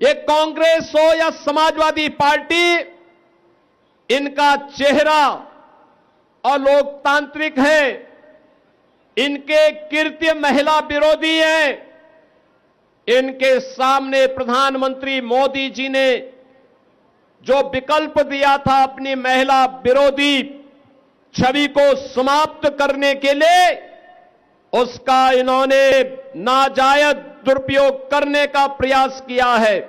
ये कांग्रेस हो या समाजवादी पार्टी, इनका चेहरा अलोकतांत्रिक है, इनके कृत्य महिला विरोधी हैं। इनके सामने प्रधानमंत्री मोदी जी ने जो विकल्प दिया था अपनी महिला विरोधी छवि को समाप्त करने के लिए, उसका इन्होंने नाजायज दुरुपयोग करने का प्रयास किया है।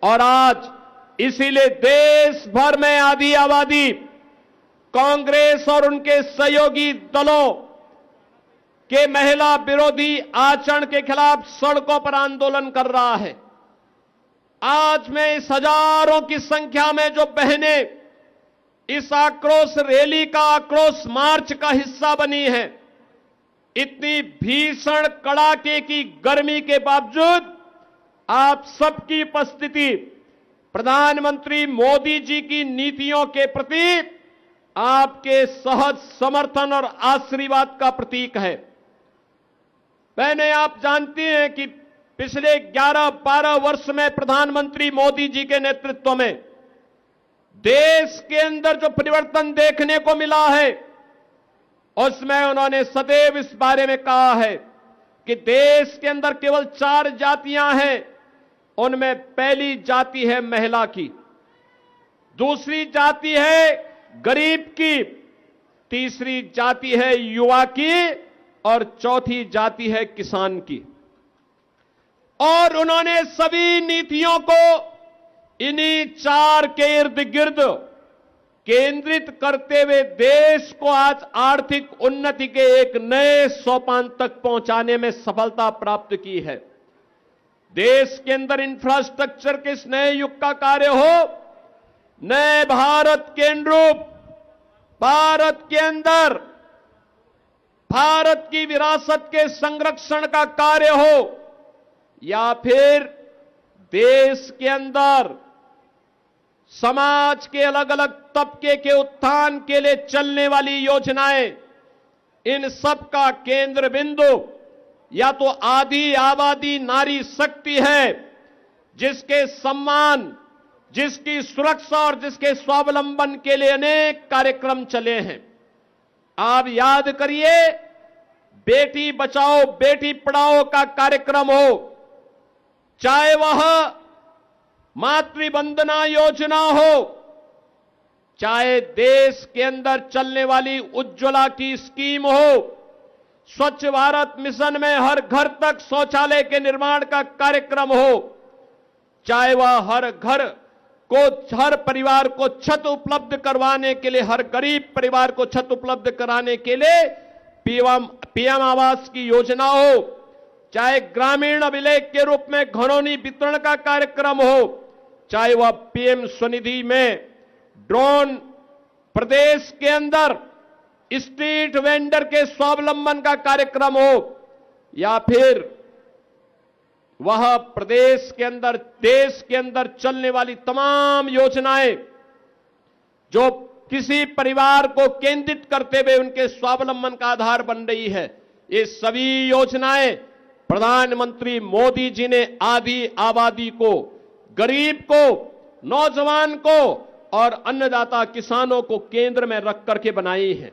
और आज इसीलिए देश भर में आधी आबादी कांग्रेस और उनके सहयोगी दलों के महिला विरोधी आचरण के खिलाफ सड़कों पर आंदोलन कर रहा है। आज मैं इस हजारों की संख्या में जो बहनें इस आक्रोश रैली का, आक्रोश मार्च का हिस्सा बनी हैं, इतनी भीषण कड़ाके की गर्मी के बावजूद आप सबकी उपस्थिति प्रधानमंत्री मोदी जी की नीतियों के प्रति आपके सहज समर्थन और आशीर्वाद का प्रतीक है। मैंने, आप जानती हैं कि पिछले 11-12 वर्ष में प्रधानमंत्री मोदी जी के नेतृत्व में देश के अंदर जो परिवर्तन देखने को मिला है, उसमें उन्होंने सदैव इस बारे में कहा है कि देश के अंदर केवल 4 जातियां हैं। उनमें पहली जाति है महिला की, दूसरी जाति है गरीब की, तीसरी जाति है युवा की और चौथी जाति है किसान की। और उन्होंने सभी नीतियों को इन्हीं 4 के इर्द गिर्द केंद्रित करते हुए देश को आज आर्थिक उन्नति के एक नए सोपान तक पहुंचाने में सफलता प्राप्त की है। देश के अंदर इंफ्रास्ट्रक्चर के इस नए युग का कार्य हो, नए भारत के अनुरूप भारत के अंदर भारत की विरासत के संरक्षण का कार्य हो, या फिर देश के अंदर समाज के अलग अलग तबके के उत्थान के लिए चलने वाली योजनाएं, इन सब का केंद्र बिंदु या तो आधी आबादी नारी शक्ति है, जिसके सम्मान, जिसकी सुरक्षा और जिसके स्वावलंबन के लिए अनेक कार्यक्रम चले हैं। आप याद करिए, बेटी बचाओ बेटी पढ़ाओ का कार्यक्रम हो, चाहे वह मातृ वंदना योजना हो, चाहे देश के अंदर चलने वाली उज्ज्वला की स्कीम हो, स्वच्छ भारत मिशन में हर घर तक शौचालय के निर्माण का कार्यक्रम हो, चाहे वह हर घर को, हर परिवार को छत उपलब्ध करवाने के लिए, हर गरीब परिवार को छत उपलब्ध कराने के लिए पीएम आवास की योजना हो, चाहे ग्रामीण अभिलेख के रूप में घरौनी वितरण का कार्यक्रम हो, चाहे वह पीएम स्वनिधि में ड्रोन प्रदेश के अंदर स्ट्रीट वेंडर के स्वावलंबन का कार्यक्रम हो, या फिर वह प्रदेश के अंदर, देश के अंदर चलने वाली तमाम योजनाएं जो किसी परिवार को केंद्रित करते हुए उनके स्वावलंबन का आधार बन रही है, ये सभी योजनाएं प्रधानमंत्री मोदी जी ने आधी आबादी को, गरीब को, नौजवान को और अन्नदाता किसानों को केंद्र में रख करके बनाई है।